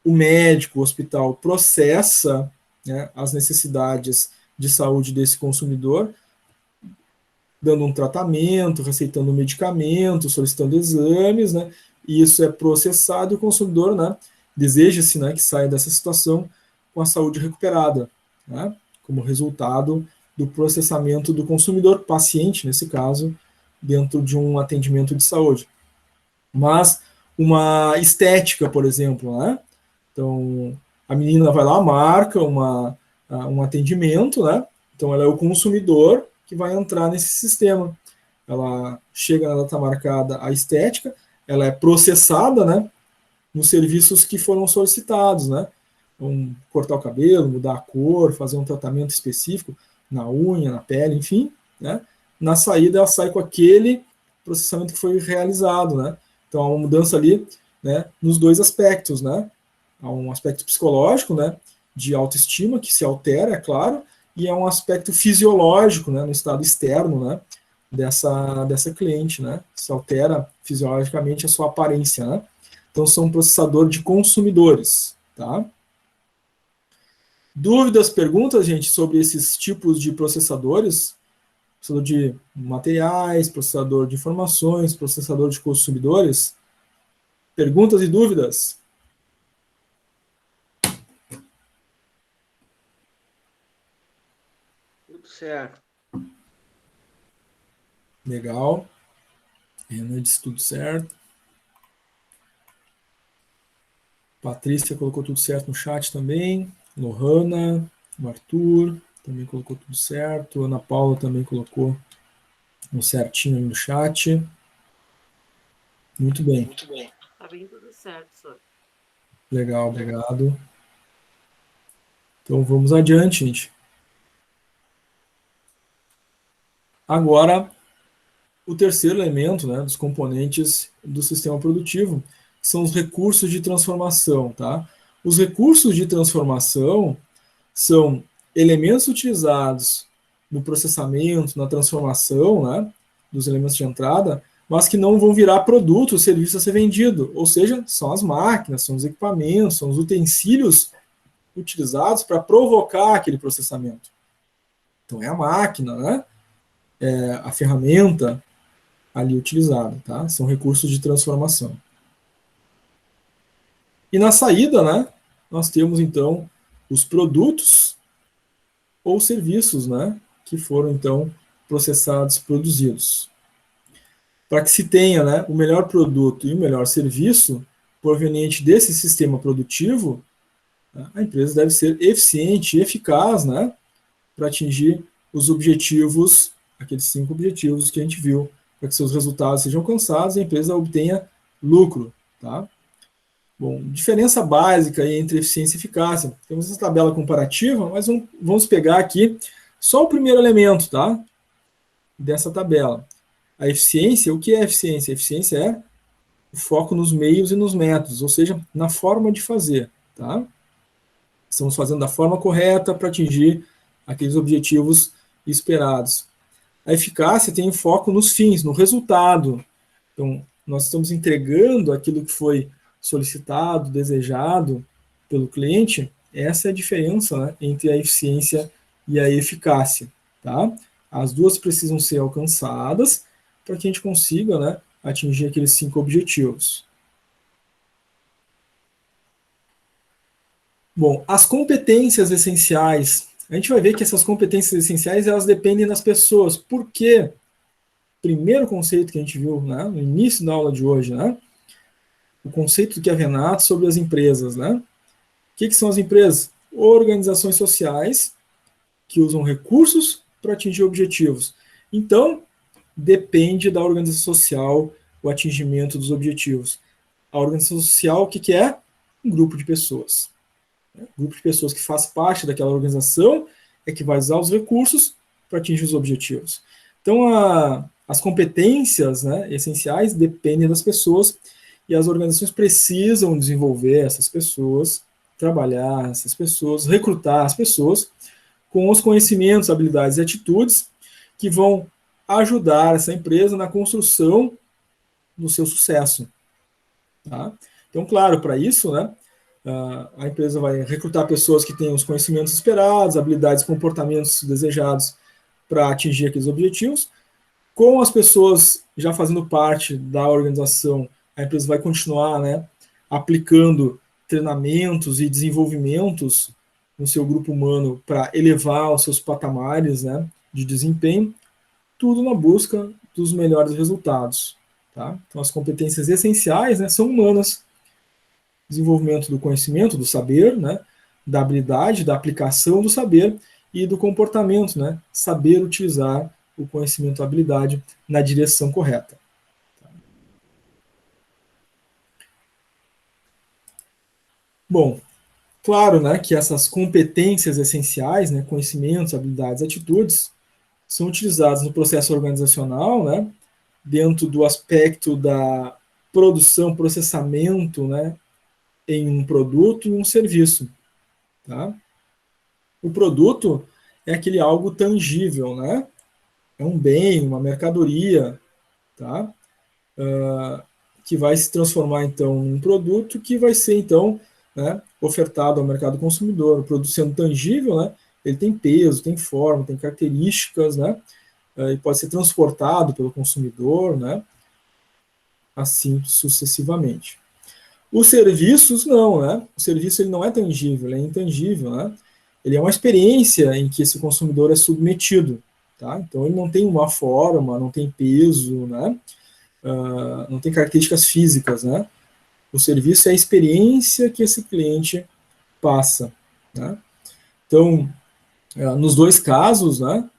O médico, o hospital, processa, né, as necessidades de saúde desse consumidor, dando um tratamento, receitando um medicamento, solicitando exames, né, e isso é processado e o consumidor, né, deseja-se, né, que saia dessa situação com a saúde recuperada, né, como resultado do processamento do consumidor, paciente, nesse caso, dentro de um atendimento de saúde. Mas uma estética, por exemplo, né? Então, a menina vai lá, marca um atendimento, né? Então, ela é o consumidor que vai entrar nesse sistema. Ela chega na data marcada a estética, ela é processada, né? Nos serviços que foram solicitados, né? Então, cortar o cabelo, mudar a cor, fazer um tratamento específico na unha, na pele, enfim, né? Na saída, ela sai com aquele processamento que foi realizado, né? Então, há uma mudança ali, né, nos dois aspectos, né? Há um aspecto psicológico, né, de autoestima, que se altera, é claro, e há um aspecto fisiológico, né, no estado externo, né, dessa cliente, né? Se altera fisiologicamente a sua aparência, né? Então, são um processador de consumidores, tá? Dúvidas, perguntas, gente, sobre esses tipos de processadores? Processador de materiais, processador de informações, processador de consumidores? Perguntas e dúvidas? Tudo certo. Legal. Renan disse tudo certo. Patrícia colocou tudo certo no chat também. Lohana, o Arthur também colocou tudo certo. Ana Paula também colocou Um certinho no chat. Muito bem. Muito bem. Tá bem tudo certo, senhor. Legal, obrigado. Então vamos adiante, gente. Agora, o terceiro elemento, né, dos componentes do sistema produtivo, são os recursos de transformação, tá? Os recursos de transformação são elementos utilizados no processamento, na transformação, né, dos elementos de entrada, mas que não vão virar produto ou serviço a ser vendido. Ou seja, são as máquinas, são os equipamentos, são os utensílios utilizados para provocar aquele processamento. Então é a máquina, né? É a ferramenta ali utilizada, tá? São recursos de transformação. E na saída, né, nós temos então os produtos ou serviços, né, que foram então processados, produzidos. Para que se tenha, né, o melhor produto e o melhor serviço proveniente desse sistema produtivo, a empresa deve ser eficiente e eficaz, né, para atingir os objetivos, aqueles 5 objetivos que a gente viu, para que seus resultados sejam alcançados e a empresa obtenha lucro, tá? Bom, diferença básica entre eficiência e eficácia. Temos essa tabela comparativa, mas vamos pegar aqui só o primeiro elemento, tá? Dessa tabela. A eficiência, o que é eficiência? A eficiência é o foco nos meios e nos métodos, ou seja, na forma de fazer, tá? Estamos fazendo da forma correta para atingir aqueles objetivos esperados. A eficácia tem foco nos fins, no resultado. Então, nós estamos entregando aquilo que foi solicitado, desejado pelo cliente. Essa é a diferença, né, entre a eficiência e a eficácia, tá? As duas precisam ser alcançadas para que a gente consiga, né, atingir aqueles 5 objetivos. Bom, as competências essenciais. A gente vai ver que essas competências essenciais, elas dependem das pessoas. Por quê? Primeiro conceito que a gente viu, né, no início da aula de hoje, né, o conceito do que é Renato sobre as empresas, né? O que são as empresas? Organizações sociais que usam recursos para atingir objetivos. Então, depende da organização social o atingimento dos objetivos. A organização social, o que é? Um grupo de pessoas. Um grupo de pessoas que faz parte daquela organização é que vai usar os recursos para atingir os objetivos. Então, as competências, né, essenciais dependem das pessoas e as organizações precisam desenvolver essas pessoas, trabalhar essas pessoas, recrutar as pessoas com os conhecimentos, habilidades e atitudes que vão ajudar essa empresa na construção do seu sucesso. Tá? Então, claro, para isso, né, a empresa vai recrutar pessoas que tenham os conhecimentos esperados, habilidades e comportamentos desejados para atingir aqueles objetivos. Com as pessoas já fazendo parte da organização, a empresa vai continuar, né, aplicando treinamentos e desenvolvimentos no seu grupo humano para elevar os seus patamares, né, de desempenho, tudo na busca dos melhores resultados. Tá? Então, as competências essenciais, né, são humanas. Desenvolvimento do conhecimento, do saber, né, da habilidade, da aplicação do saber e do comportamento, né, saber utilizar o conhecimento, a habilidade na direção correta. Bom, claro, né, que essas competências essenciais, né, conhecimentos, habilidades, atitudes, são utilizadas no processo organizacional, né, dentro do aspecto da produção, processamento, né, em um produto e um serviço. Tá? O produto é aquele algo tangível, né? É um bem, uma mercadoria, tá? Que vai se transformar, então, em um produto que vai ser, então, né, ofertado ao mercado consumidor. O produto sendo tangível, né, ele tem peso, tem forma, tem características, né? E pode ser transportado pelo consumidor, né? Assim sucessivamente. Os serviços, não, né? O serviço ele não é tangível, ele é intangível, né? Ele é uma experiência em que esse consumidor é submetido, tá? Então, ele não tem uma forma, não tem peso, né? Não tem características físicas, né? O serviço é a experiência que esse cliente passa, né? Então, nos dois casos, né?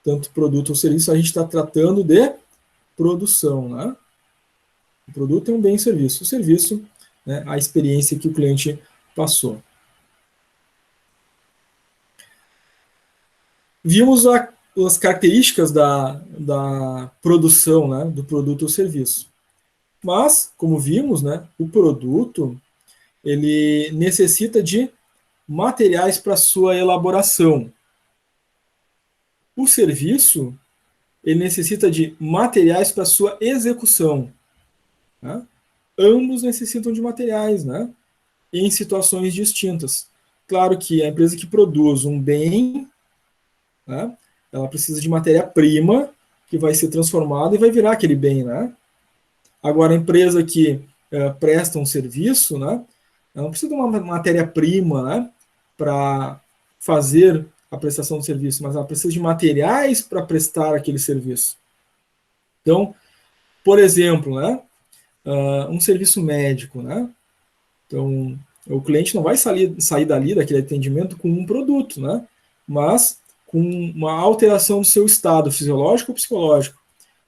tanto produto ou serviço, a gente está tratando de produção, né? O produto é um bem e serviço. O serviço, né, a experiência que o cliente passou. Vimos as características da produção, né, do produto ou serviço. Mas, como vimos, né, o produto ele necessita de materiais para sua elaboração. O serviço ele necessita de materiais para sua execução. Né? Ambos necessitam de materiais, né? Em situações distintas. Claro que a empresa que produz um bem, né, ela precisa de matéria-prima que vai ser transformada e vai virar aquele bem, né? Agora, a empresa que presta um serviço, né, ela não precisa de uma matéria-prima, né, para fazer a prestação do serviço, mas ela precisa de materiais para prestar aquele serviço. Então, por exemplo, né, um serviço médico, né? Então, o cliente não vai sair dali, daquele atendimento, com um produto, né? Mas com uma alteração do seu estado fisiológico ou psicológico.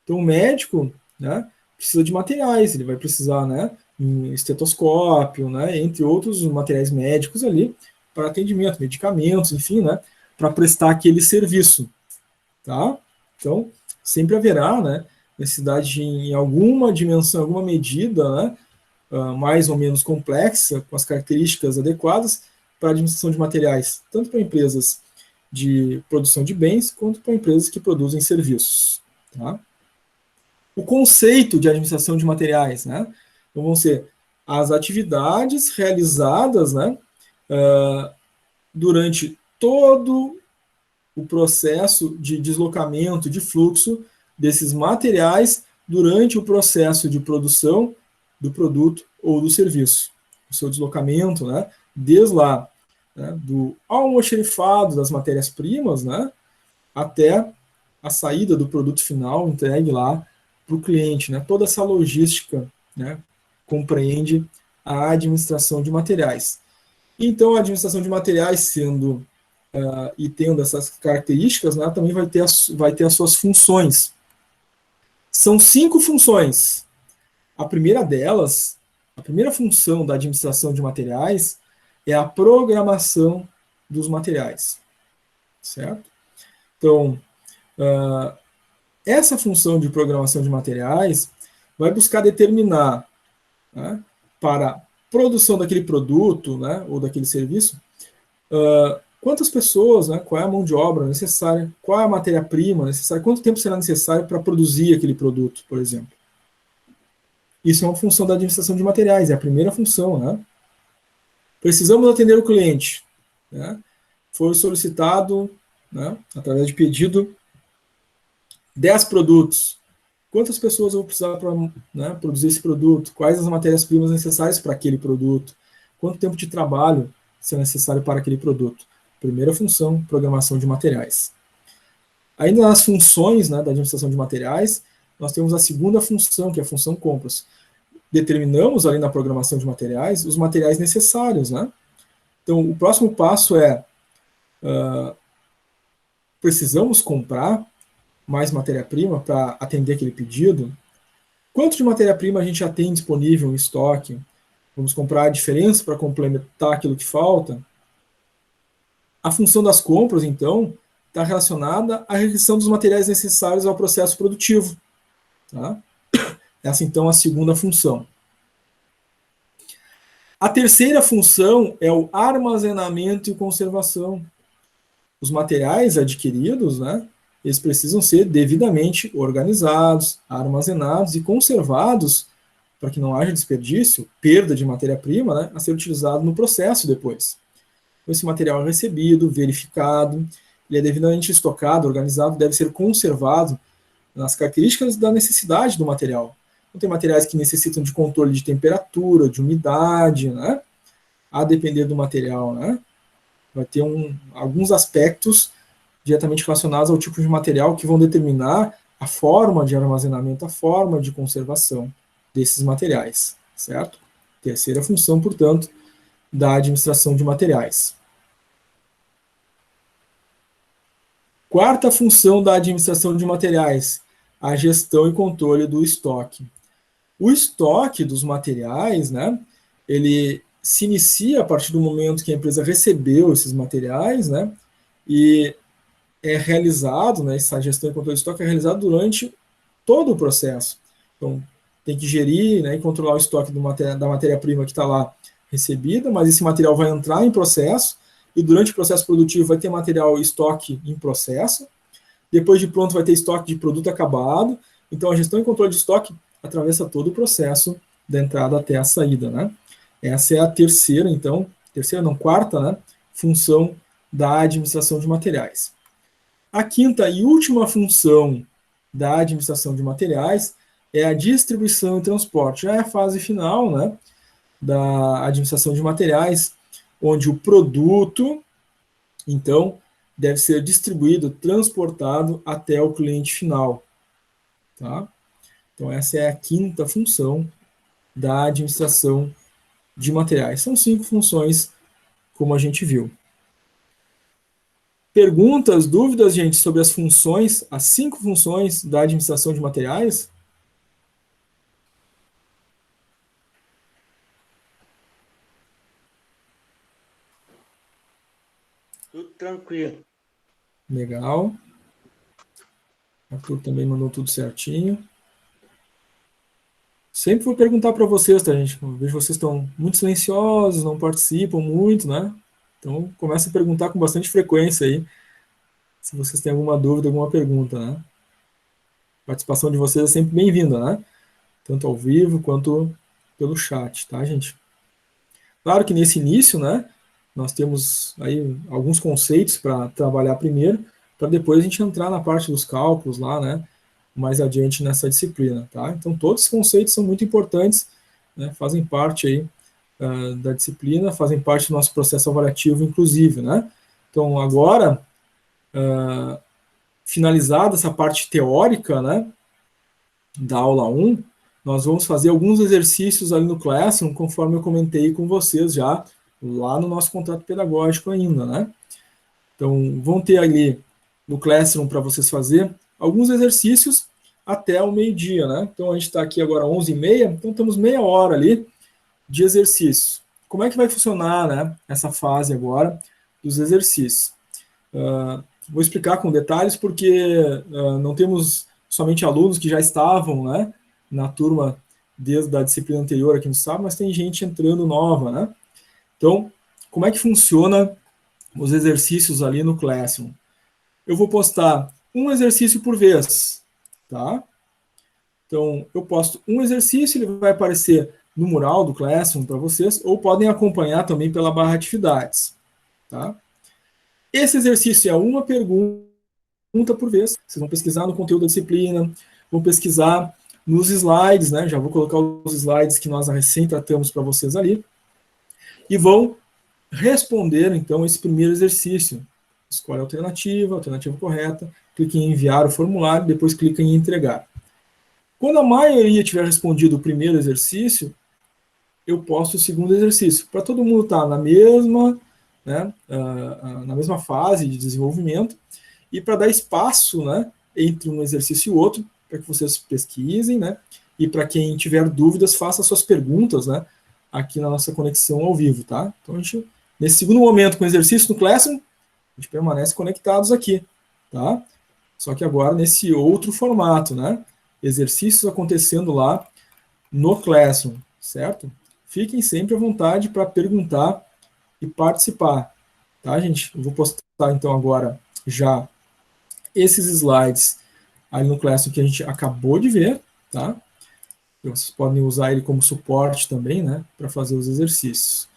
Então, o médico, né, precisa de materiais, ele vai precisar, né, um estetoscópio, né, entre outros materiais médicos ali, para atendimento, medicamentos, enfim, né, para prestar aquele serviço, tá? Então, sempre haverá, né, necessidade de, em alguma dimensão, alguma medida, né, mais ou menos complexa, com as características adequadas para a administração de materiais, tanto para empresas de produção de bens, quanto para empresas que produzem serviços. Tá? O conceito de administração de materiais, né? Então, vão ser as atividades realizadas, né, durante todo o processo de deslocamento, de fluxo desses materiais durante o processo de produção do produto ou do serviço. O seu deslocamento, né, desde lá, né, do almoxerifado das matérias-primas, né, até a saída do produto final entregue lá para o cliente, né? Toda essa logística, né, compreende a administração de materiais. Então, a administração de materiais sendo e tendo essas características, né, também vai ter as suas funções. São 5 funções. A primeira delas, a primeira função da administração de materiais é a programação dos materiais, certo? Então, essa função de programação de materiais vai buscar determinar, né, para a produção daquele produto, né, ou daquele serviço, quantas pessoas, né, qual é a mão de obra necessária, qual é a matéria-prima necessária, quanto tempo será necessário para produzir aquele produto, por exemplo. Isso é uma função da administração de materiais, é a primeira função, né? Precisamos atender o cliente, né? Foi solicitado, né, através de pedido, 10 produtos. Quantas pessoas eu vou precisar para, né, produzir esse produto? Quais as matérias-primas necessárias para aquele produto? Quanto tempo de trabalho será necessário para aquele produto? Primeira função, programação de materiais. Ainda nas funções, né, da administração de materiais, nós temos a segunda função, que é a função compras. Determinamos ali na programação de materiais os materiais necessários, né? Então, o próximo passo é precisamos comprar mais matéria-prima para atender aquele pedido. Quanto de matéria-prima a gente já tem disponível em estoque? Vamos comprar a diferença para complementar aquilo que falta? A função das compras, então, está relacionada à requisição dos materiais necessários ao processo produtivo. Tá? Essa, então, é a segunda função. A terceira função é o armazenamento e conservação. Os materiais adquiridos, né, eles precisam ser devidamente organizados, armazenados e conservados para que não haja desperdício, perda de matéria-prima, né, a ser utilizado no processo depois. Esse material é recebido, verificado, ele é devidamente estocado, organizado, deve ser conservado nas características da necessidade do material. Então, tem materiais que necessitam de controle de temperatura, de umidade, né, a depender do material, né. Vai ter alguns aspectos diretamente relacionados ao tipo de material que vão determinar a forma de armazenamento, a forma de conservação desses materiais, certo? Terceira função, portanto, da administração de materiais. Quarta função da administração de materiais, a gestão e controle do estoque. O estoque dos materiais, né, ele se inicia a partir do momento que a empresa recebeu esses materiais, né, e é realizado, né, essa gestão e controle de estoque é realizado durante todo o processo. Então, tem que gerir, né, e controlar o estoque da matéria-prima que está lá recebida, mas esse material vai entrar em processo, e durante o processo produtivo vai ter material estoque em processo, depois de pronto vai ter estoque de produto acabado, então a gestão e controle de estoque atravessa todo o processo da entrada até a saída, né? Essa é a terceira, então, quarta, né, função da administração de materiais. A quinta e última função da administração de materiais é a distribuição e transporte. Já é a fase final, né, da administração de materiais, onde o produto, então, deve ser distribuído, transportado até o cliente final. Tá? Então, essa é a quinta função da administração de materiais. São 5 funções, como a gente viu. Perguntas, dúvidas, gente, sobre as funções, as 5 funções da administração de materiais? Tudo tranquilo. Legal. Arthur também mandou tudo certinho. Sempre vou perguntar para vocês, tá, gente? Eu vejo que vocês estão muito silenciosos, não participam muito, né? Então, começa a perguntar com bastante frequência aí, se vocês têm alguma dúvida, alguma pergunta, né? A participação de vocês é sempre bem-vinda, né? Tanto ao vivo quanto pelo chat, tá, gente? Claro que nesse início, né, nós temos aí alguns conceitos para trabalhar primeiro, para depois a gente entrar na parte dos cálculos lá, né, mais adiante nessa disciplina, tá? Então, todos os conceitos são muito importantes, né, fazem parte aí da disciplina, fazem parte do nosso processo avaliativo, inclusive, né? Então, agora, finalizada essa parte teórica, né, da aula 1, nós vamos fazer alguns exercícios ali no Classroom, conforme eu comentei com vocês já, lá no nosso contrato pedagógico ainda, né? Então, vão ter ali no Classroom para vocês fazer alguns exercícios até o meio-dia, né? Então, a gente está aqui agora 11h30, então temos meia hora ali de exercícios. Como é que vai funcionar, né, essa fase agora dos exercícios? Vou explicar com detalhes, porque não temos somente alunos que já estavam, né, na turma desde a disciplina anterior aqui no sábado, mas tem gente entrando nova, né? Então, como é que funciona os exercícios ali no Classroom? Eu vou postar um exercício por vez, tá? Então, eu posto um exercício, ele vai aparecer no mural do Classroom para vocês, ou podem acompanhar também pela barra atividades, tá? Esse exercício é uma pergunta por vez. Vocês vão pesquisar no conteúdo da disciplina, vão pesquisar nos slides, né? Já vou colocar os slides que nós recém tratamos para vocês ali. E vão responder, então, esse primeiro exercício. Escolhe a alternativa correta, clique em enviar o formulário, depois clique em entregar. Quando a maioria tiver respondido o primeiro exercício, eu posto o segundo exercício, para todo mundo estar na mesma, né, na mesma fase de desenvolvimento, e para dar espaço, né, entre um exercício e outro, para que vocês pesquisem, né, e para quem tiver dúvidas, faça suas perguntas, né, aqui na nossa conexão ao vivo, tá? Então, a gente, nesse segundo momento, com o exercício no Classroom, a gente permanece conectados aqui, tá? Só que agora nesse outro formato, né? Exercícios acontecendo lá no Classroom, certo? Fiquem sempre à vontade para perguntar e participar, tá, gente? Eu vou postar, então, agora já esses slides ali no Classroom que a gente acabou de ver, tá? Vocês podem usar ele como suporte também, né, para fazer os exercícios.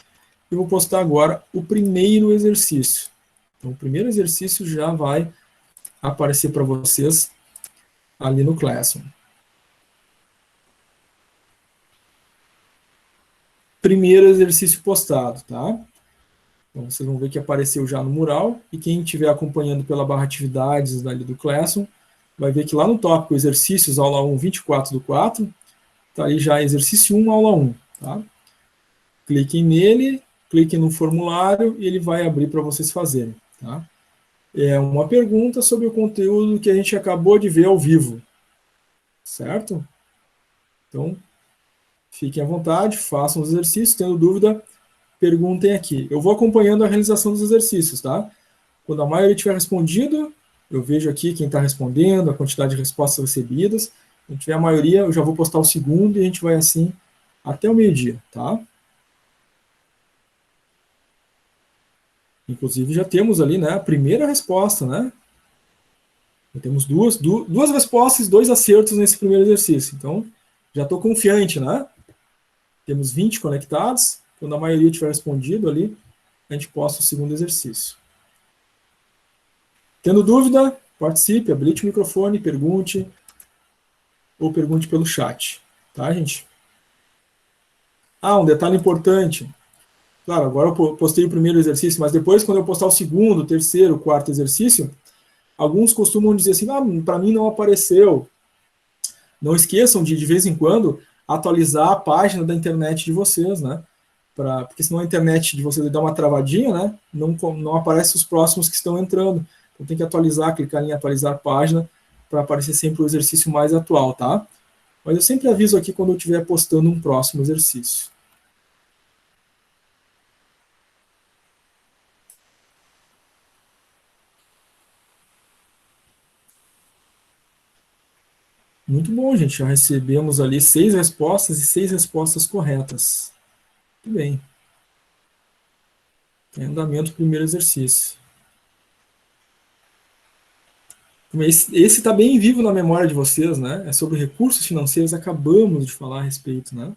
Eu vou postar agora o primeiro exercício. Então, o primeiro exercício já vai aparecer para vocês ali no Classroom. Primeiro exercício postado, tá? Então, vocês vão ver que apareceu já no mural, e quem estiver acompanhando pela barra atividades ali do Classroom, vai ver que lá no tópico exercícios, aula 1, 24/4, está aí já exercício 1, aula 1, tá? Cliquem nele, cliquem no formulário e ele vai abrir para vocês fazerem, tá? é uma pergunta sobre o conteúdo que a gente acabou de ver ao vivo, certo? Então, fiquem à vontade, façam os exercícios, tendo dúvida, perguntem aqui. Eu vou acompanhando a realização dos exercícios, tá? Quando a maioria tiver respondido, eu vejo aqui quem está respondendo, a quantidade de respostas recebidas. Quando tiver a maioria, eu já vou postar o segundo e a gente vai assim até o meio-dia, tá? Inclusive, já temos ali, né, a primeira resposta, né? Já temos duas respostas e 2 acertos nesse primeiro exercício. Então, já estou confiante, né? Temos 20 conectados. Quando a maioria tiver respondido ali, a gente posta o segundo exercício. Tendo dúvida, participe, habilite o microfone, pergunte, ou pergunte pelo chat. Tá, gente? Um detalhe importante. Claro, agora eu postei o primeiro exercício, mas depois, quando eu postar o segundo, terceiro, quarto exercício, alguns costumam dizer assim, para mim não apareceu. Não esqueçam de vez em quando, atualizar a página da internet de vocês, né? Porque senão a internet de vocês dá uma travadinha, né? Não aparece os próximos que estão entrando. Então tem que atualizar, clicar em atualizar a página, para aparecer sempre o exercício mais atual, tá? Mas eu sempre aviso aqui quando eu estiver postando um próximo exercício. Muito bom, gente. Já recebemos ali 6 respostas e 6 respostas corretas. Muito bem. Em andamento, primeiro exercício. Esse está bem vivo na memória de vocês, né? É sobre recursos financeiros, acabamos de falar a respeito, né?